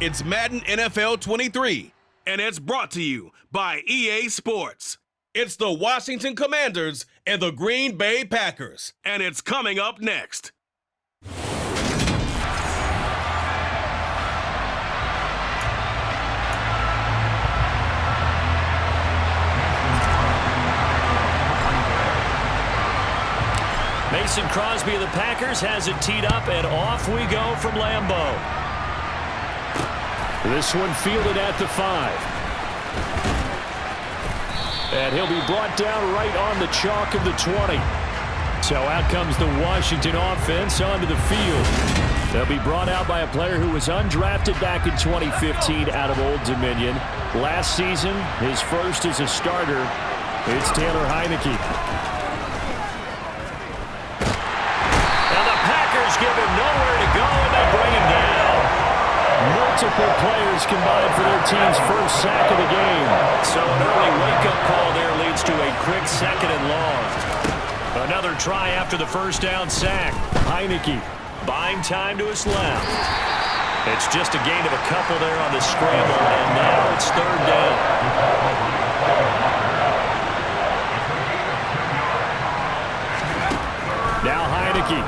It's Madden NFL 23, and it's brought to you by EA Sports. It's the Washington Commanders and the Green Bay Packers, and it's coming up next. Mason Crosby of the Packers has it teed up, and off we go from Lambeau. This one fielded at the 5. And he'll be brought down right on the chalk of the 20. So out comes the Washington offense onto the field. They'll be brought out by a player who was undrafted back in 2015 out of Old Dominion. Last season, his first as a starter. It's Taylor Heineke. And the Packers give him nowhere to go, and they bring him down. Multiple players combined for their team's first sack of the game. So an early wake-up call there leads to a quick second and long. Another try after the first down sack. Heineke buying time to his left. It's just a gain of a couple there on the scramble, and now it's third down. Now Heineke.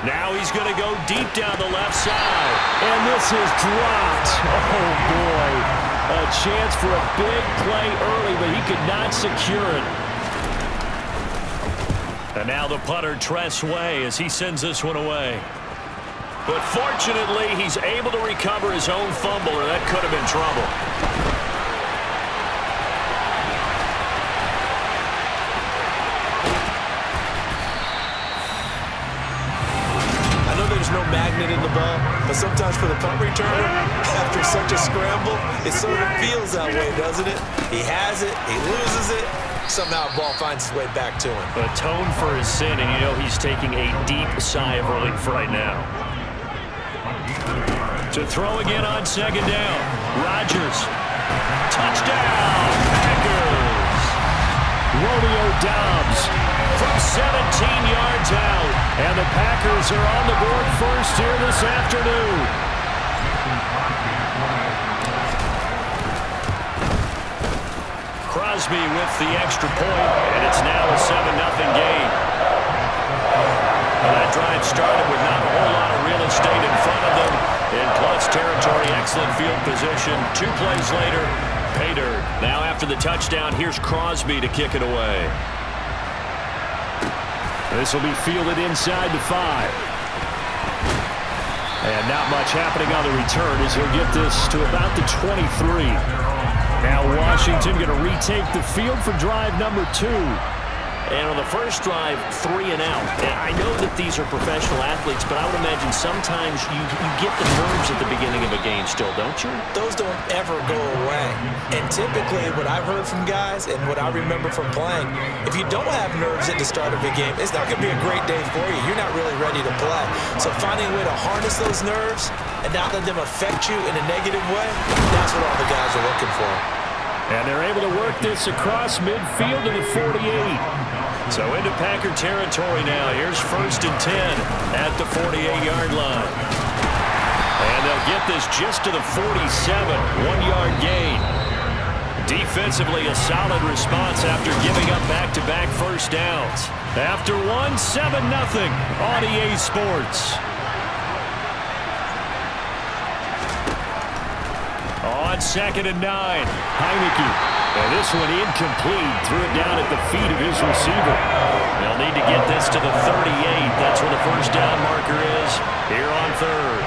Now he's going to go deep down the left side. And this is dropped. Oh, boy. A chance for a big play early, but he could not secure it. And now the punter Tress Way as he sends this one away. But fortunately, he's able to recover his own fumble, or that could have been trouble. There's no magnet in the ball, but sometimes for the punt returner, after such a scramble, it sort of feels that way, doesn't it? He has it, he loses it, somehow the ball finds its way back to him. Atone for his sin, and you know he's taking a deep sigh of relief right now. To throw again on second down. Rodgers. Touchdown, Packers. Romeo Doubs from 17 yards out. And the Packers are on the board first here this afternoon. Crosby with the extra point, and it's now a 7-0 game. Well, that drive started with not a whole lot of real estate in front of them. In plus territory, excellent field position. 2 plays later, pay dirt. Now after the touchdown, here's Crosby to kick it away. This will be fielded inside the 5. And not much happening on the return as he'll get this to about the 23. Now Washington going to retake the field for drive number 2. And on the first drive, 3 and out. And I know that these are professional athletes, but I would imagine sometimes you get the nerves at the beginning of a game still, don't you? Those don't ever go away. And typically what I've heard from guys and what I remember from playing, if you don't have nerves at the start of a game, it's not going to be a great day for you. You're not really ready to play. So finding a way to harness those nerves and not let them affect you in a negative way, that's what all the guys are looking for. And they're able to work this across midfield to the 48. So into Packer territory now. Here's 1st and 10 at the 48-yard line. And they'll get this just to the 47, 1-yard gain. Defensively, a solid response after giving up back-to-back first downs. After one, 7-0 on EA Sports. On 2nd and 9, Heineke. And this one incomplete. Threw it down at the feet of his receiver. They'll need to get this to the 38. That's where the first down marker is here on 3rd.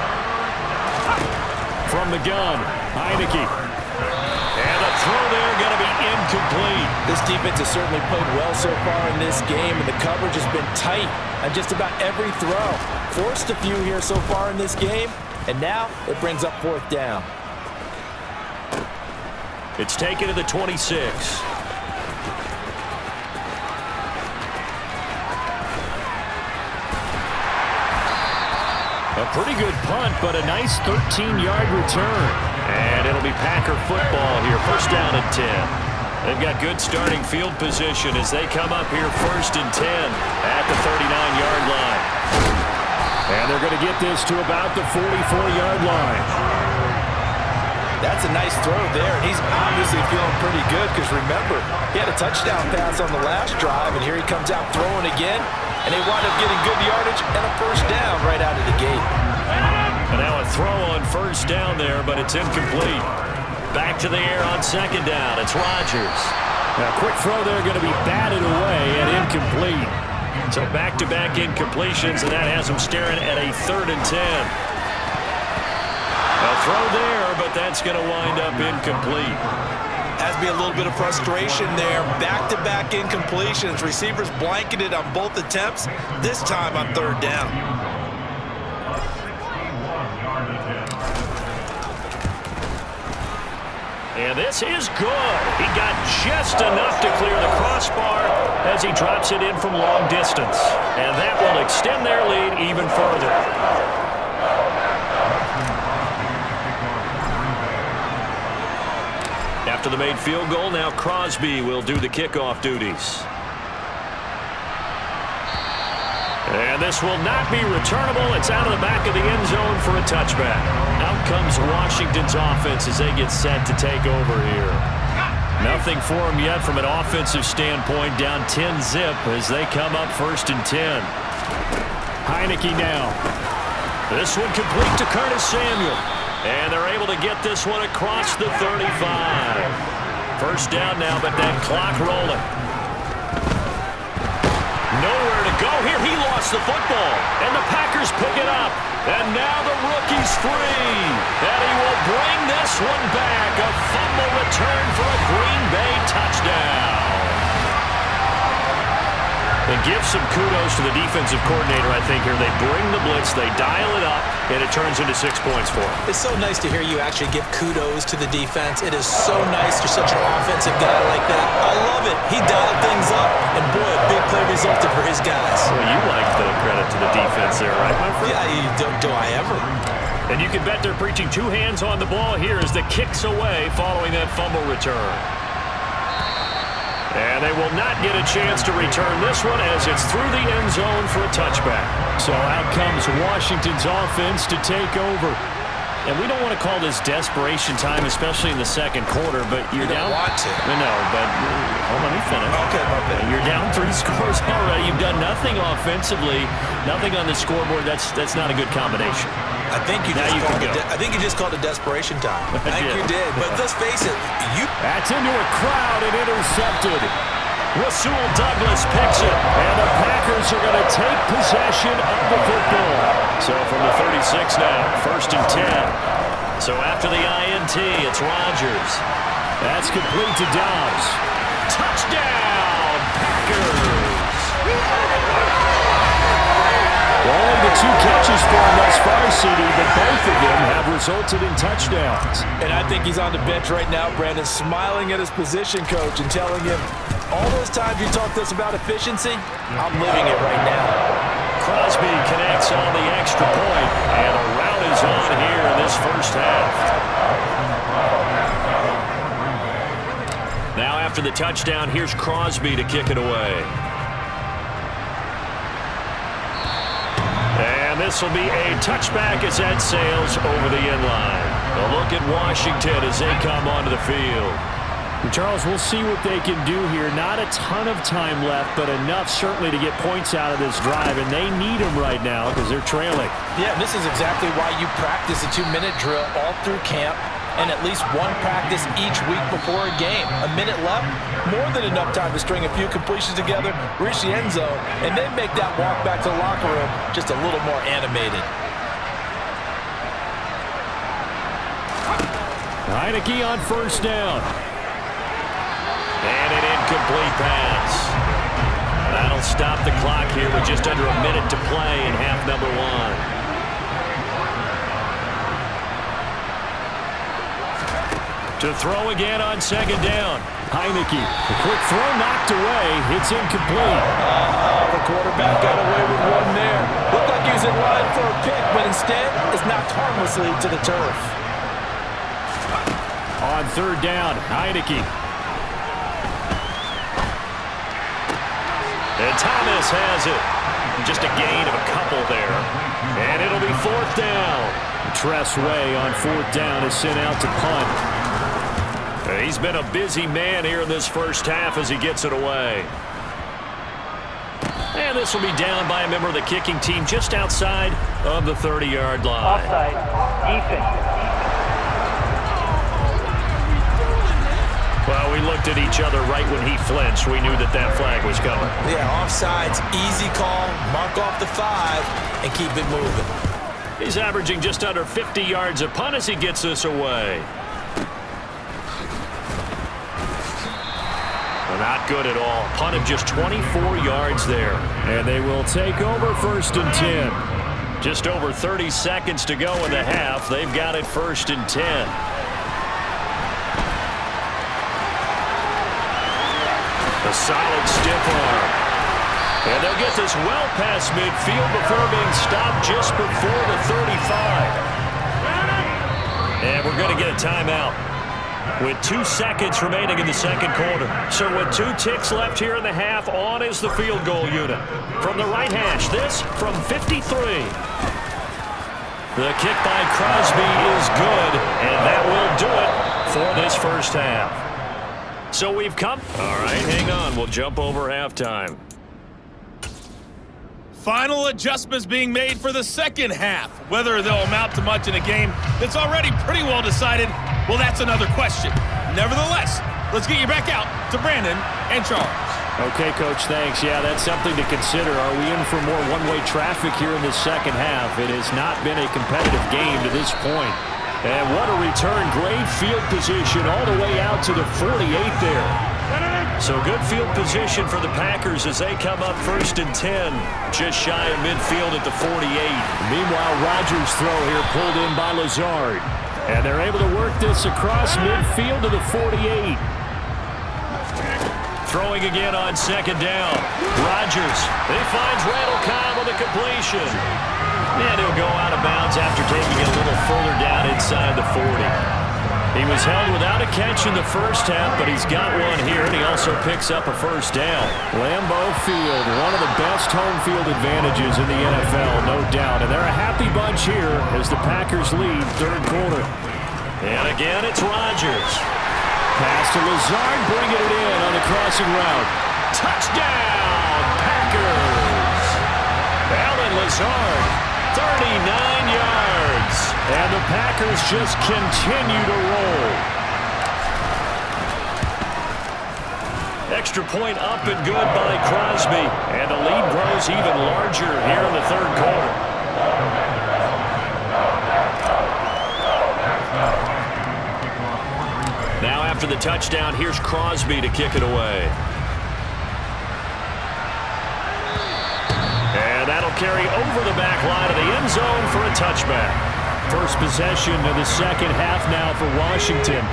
From the gun, Heineke. And the throw there going to be incomplete. This defense has certainly played well so far in this game, and the coverage has been tight on just about every throw. Forced a few here so far in this game, and now it brings up 4th down. It's taken to the 26. A pretty good punt, but a nice 13-yard return. And it'll be Packer football here. First down and 10. They've got good starting field position as they come up here 1st and 10 at the 39-yard line. And they're going to get this to about the 44-yard line. That's a nice throw there, and he's obviously feeling pretty good because, remember, he had a touchdown pass on the last drive, and here he comes out throwing again, and they wind up getting good yardage and a first down right out of the gate. And now a throw on first down there, but it's incomplete. Back to the air on second down. It's Rodgers. Now, a quick throw there going to be batted away and incomplete. So back-to-back incompletions, and that has him staring at a 3rd and 10. A throw there, but that's going to wind up incomplete. Has to be a little bit of frustration there. Back-to-back incompletions. Receivers blanketed on both attempts, this time on 3rd down. And this is good. He got just enough to clear the crossbar as he drops it in from long distance. And that will extend their lead even further. After the made field goal, now Crosby will do the kickoff duties. And this will not be returnable. It's out of the back of the end zone for a touchback. Out comes Washington's offense as they get set to take over here. Nothing for them yet from an offensive standpoint. Down 10-zip as they come up 1st and 10. Heineke now. This one complete to Curtis Samuel. And they're able to get this one across the 35. First down now, but that clock rolling. Nowhere to go here. He lost the football. And the Packers pick it up. And now the rookie's free. And he will bring this one back. A fumble return for a Green Bay touchdown. And give some kudos to the defensive coordinator, I think, here. They bring the blitz, they dial it up, and it turns into 6 points for them. It's so nice to hear you actually give kudos to the defense. It is so nice. You're such an offensive guy like that. I love it. He dialed things up, and boy, a big play resulted for his guys. Well, you like the credit to the defense there, right, my friend? Yeah, do I ever? And you can bet they're preaching 2 hands on the ball here as the kick's away following that fumble return. And they will not get a chance to return this one as it's through the end zone for a touchback. So out comes Washington's offense to take over. And we don't want to call this desperation time, especially in the second quarter, but you're down. You don't want to. No, but let me finish. Okay, my bad. You're down 3 scores already. You've done nothing offensively, nothing on the scoreboard. That's not a good combination. I think you just called it desperation time. I think you did. But let's face it, That's into a crowd and intercepted. Rasul Douglas picks it, and the Packers are going to take possession of the football. So from the 36 now, 1st and 10. So after the INT, it's Rodgers. That's complete to Dobbs. Touchdown, Packers! Only the 2 catches for him thus far, CD, but both of them have resulted in touchdowns. And I think he's on the bench right now, Brandon, smiling at his position coach and telling him, all those times you talked to us about efficiency, I'm living it right now. Crosby connects on the extra point, and a rout is on here in this first half. Now after the touchdown, here's Crosby to kick it away. And this will be a touchback as that sails over the end line. A look at Washington as they come onto the field. Charles, we'll see what they can do here. Not a ton of time left, but enough certainly to get points out of this drive, and they need them right now because they're trailing. Yeah, this is exactly why you practice a 2-minute drill all through camp and at least one practice each week before a game. A minute left, more than enough time to string a few completions together, reach the end zone, and then make that walk back to the locker room just a little more animated. Heineke on first down. And an incomplete pass. That'll stop the clock here with just under a minute to play in half number 1. To throw again on second down. Heineke. A quick throw knocked away. It's incomplete. The quarterback got away with one there. Looked like he was in line for a pick, but instead it's knocked harmlessly to the turf. On third down, Heineke. And Thomas has it. Just a gain of a couple there. And it'll be fourth down. Tressway on fourth down is sent out to punt. He's been a busy man here in this first half as he gets it away. And this will be down by a member of the kicking team just outside of the 30-yard line. Offside. Defense. Well, we looked at each other right when he flinched. We knew that that flag was coming. Yeah, offsides, easy call, mark off the 5, and keep it moving. He's averaging just under 50 yards a punt as he gets this away. Well, not good at all. Punt of just 24 yards there. And they will take over first and 10. Just over 30 seconds to go in the half. They've got it first and 10. A solid stiff arm. And they'll get this well past midfield before being stopped just before the 35. And we're going to get a timeout with 2 seconds remaining in the second quarter. So with 2 ticks left here in the half, on is the field goal unit. From the right hash, this from 53. The kick by Crosby is good, and that will do it for this first half. So we've come. All right, hang on. We'll jump over halftime. Final adjustments being made for the second half. Whether they'll amount to much in a game that's already pretty well decided, well, that's another question. Nevertheless, let's get you back out to Brandon and Charles. Okay, Coach, thanks. Yeah, that's something to consider. Are we in for more one-way traffic here in the second half? It has not been a competitive game to this point. And what a return. Great field position all the way out to the 48 there. So good field position for the Packers as they come up first and 10. Just shy of midfield at the 48. Meanwhile, Rodgers' throw here pulled in by Lazard. And they're able to work this across midfield to the 48. Throwing again on second down. Rodgers. He finds Randall Cobb on the completion. And he'll go out of bounds after taking it a little further down inside the 40. He was held without a catch in the first half, but he's got one here, and he also picks up a first down. Lambeau Field, one of the best home field advantages in the NFL, no doubt. And they're a happy bunch here as the Packers lead third quarter. And again, it's Rodgers. Pass to Lazard, bringing it in on the crossing route. Touchdown, Packers! Alan Lazard, 39 yards. And the Packers just continue to roll. Extra point up and good by Crosby. And the lead grows even larger here in the third quarter. Now after the touchdown, here's Crosby to kick it away. And that'll carry over the back line of the end zone for a touchback. First possession of the second half now for Washington.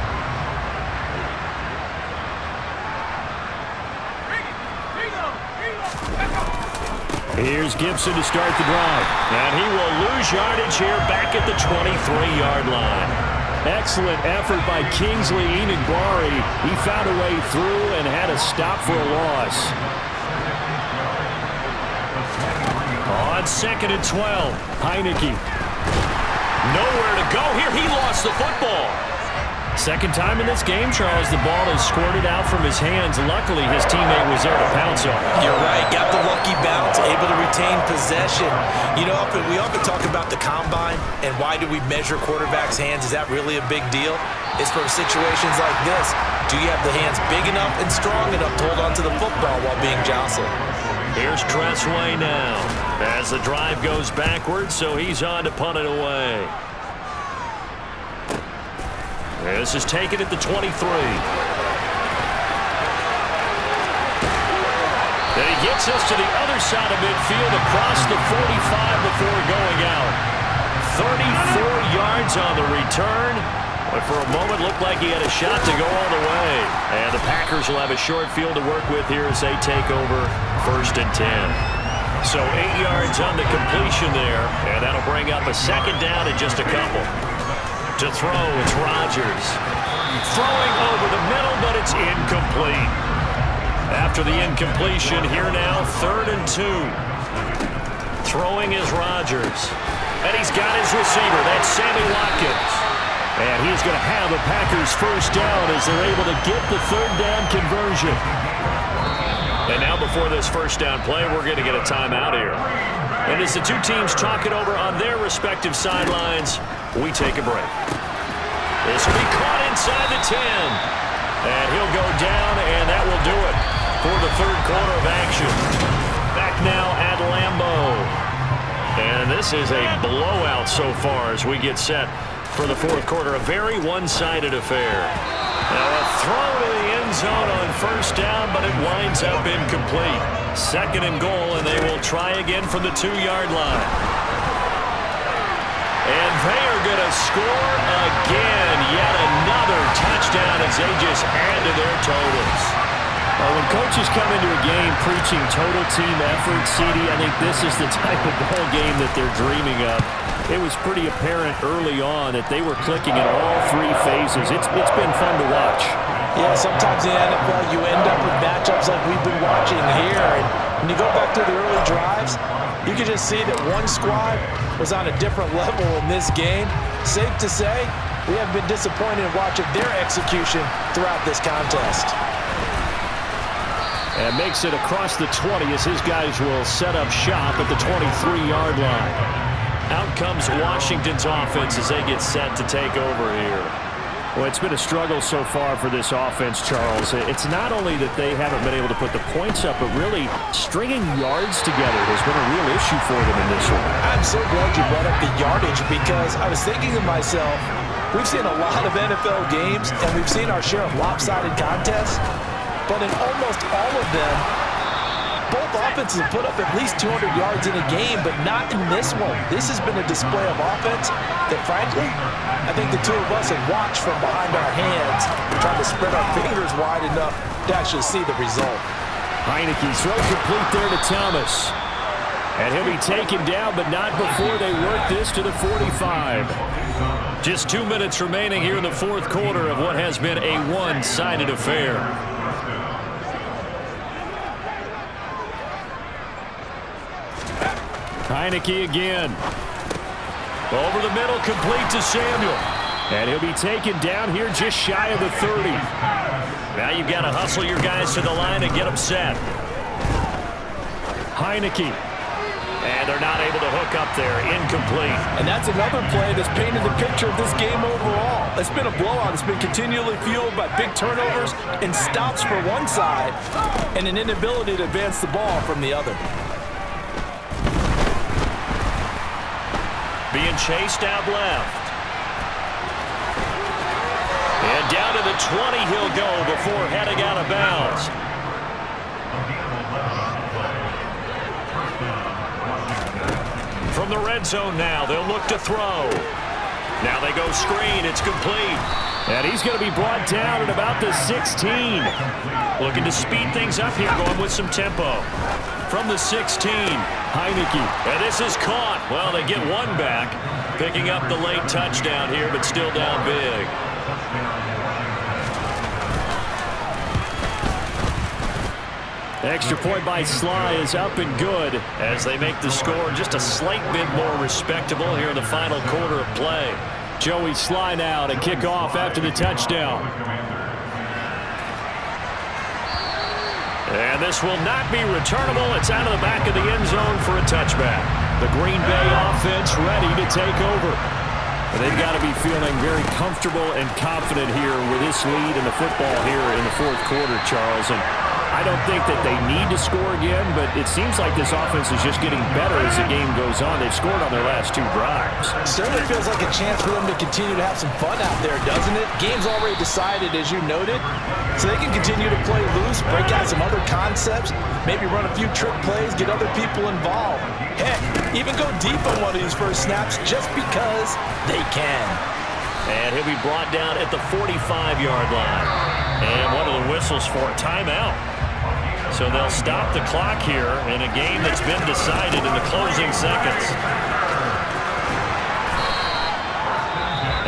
Here's Gibson to start the drive. And he will lose yardage here back at the 23-yard line. Excellent effort by Kingsley Enagbari. He found a way through and had a stop for a loss. On second and 12, Heineke. Nowhere to go here. He lost the football. Second time in this game, Charles, the ball is squirted out from his hands. Luckily, his teammate was there to pounce on it. You're right. Got the lucky bounce, able to retain possession. You know, we often talk about the combine and why do we measure quarterbacks' hands? Is that really a big deal? It's for situations like this. Do you have the hands big enough and strong enough to hold onto the football while being jostled? Here's Tressway now as the drive goes backwards, so he's on to punt it away. This is taken at the 23. Then he gets us to the other side of midfield across the 45 before going out. 34 yards on the return. But for a moment, looked like he had a shot to go all the way. And the Packers will have a short field to work with here as they take over first and 10. So 8 yards on the completion there. And that'll bring up a second down in just a couple. To throw, it's Rodgers. Throwing over the middle, but it's incomplete. After the incompletion, here now, 3rd and 2. Throwing is Rodgers. And he's got his receiver. That's Sammy Watkins. And he's going to have a Packers first down as they're able to get the third down conversion. And now before this first down play, we're going to get a timeout here. And as the two teams talk it over on their respective sidelines, we take a break. This will be caught inside the 10. And he'll go down, and that will do it for the third quarter of action. Back now at Lambeau. And this is a blowout so far as we get set for the fourth quarter. A very one-sided affair. Now a throw to the end zone on first down, but it winds up incomplete. Second and goal, and they will try again from the 2-yard line. And they are going to score again. Yet another touchdown as they just add to their totals. Well, when coaches come into a game preaching total team effort, CD, I think this is the type of ball game that they're dreaming of. It was pretty apparent early on that they were clicking in all three phases. It's been fun to watch. Yeah, sometimes in the NFL you end up with matchups like we've been watching here. And when you go back to the early drives, you can just see that one squad was on a different level in this game. Safe to say, we have been disappointed in watching their execution throughout this contest. And makes it across the 20 as his guys will set up shop at the 23-yard line. Out comes Washington's offense as they get set to take over here. Well, it's been a struggle so far for this offense, Charles. It's not only that they haven't been able to put the points up, but really stringing yards together has been a real issue for them in this one. I'm so glad you brought up the yardage because I was thinking to myself, we've seen a lot of NFL games and we've seen our share of lopsided contests, but in almost all of them, both offenses have put up at least 200 yards in a game, but not in this one. This has been a display of offense that, frankly, I think the two of us have watched from behind our hands, trying to spread our fingers wide enough to actually see the result. Heineke throw complete there to Thomas. And he'll be taken down, but not before they work this to the 45. Just 2 minutes remaining here in the fourth quarter of what has been a one-sided affair. Heineke again. Over the middle, complete to Samuel. And he'll be taken down here just shy of the 30. Now you've got to hustle your guys to the line and get them set. Heineke. And they're not able to hook up there. Incomplete. And that's another play that's painted the picture of this game overall. It's been a blowout. It's been continually fueled by big turnovers and stops for one side and an inability to advance the ball from the other. Being chased out left. And down to the 20 he'll go before heading out of bounds. From the red zone now, they'll look to throw. Now they go screen. It's complete. And he's going to be brought down at about the 16. Looking to speed things up here, going with some tempo. From the 16, Heineke. And this is caught. Well, they get one back, picking up the late touchdown here, but still down big. Extra point by Sly is up and good as they make the score just a slight bit more respectable here in the final quarter of play. Joey Sly now to kick off after the touchdown. And this will not be returnable. It's out of the back of the end zone for a touchback. The Green Bay offense ready to take over. And they've got to be feeling very comfortable and confident here with this lead in the football here in the fourth quarter, Charles. And I don't think that they need to score again, but it seems like this offense is just getting better as the game goes on. They've scored on their last two drives. Certainly feels like a chance for them to continue to have some fun out there, doesn't it? Game's already decided, as you noted, so they can continue to play loose, break out some other concepts, maybe run a few trick plays, get other people involved. Heck, even go deep on one of these first snaps just because they can. And he'll be brought down at the 45-yard line. And one of the whistles for a timeout. So they'll stop the clock here in a game that's been decided in the closing seconds.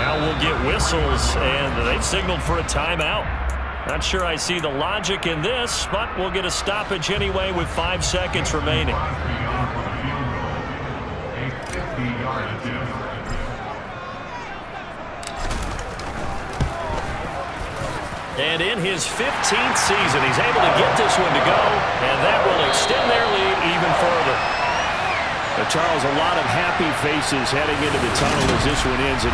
Now we'll get whistles, and they've signaled for a timeout. Not sure I see the logic in this, but we'll get a stoppage anyway with 5 seconds remaining. And in his 15th season, he's able to get this one to go, and that will extend their lead even further. Charles, a lot of happy faces heading into the tunnel as this one ends.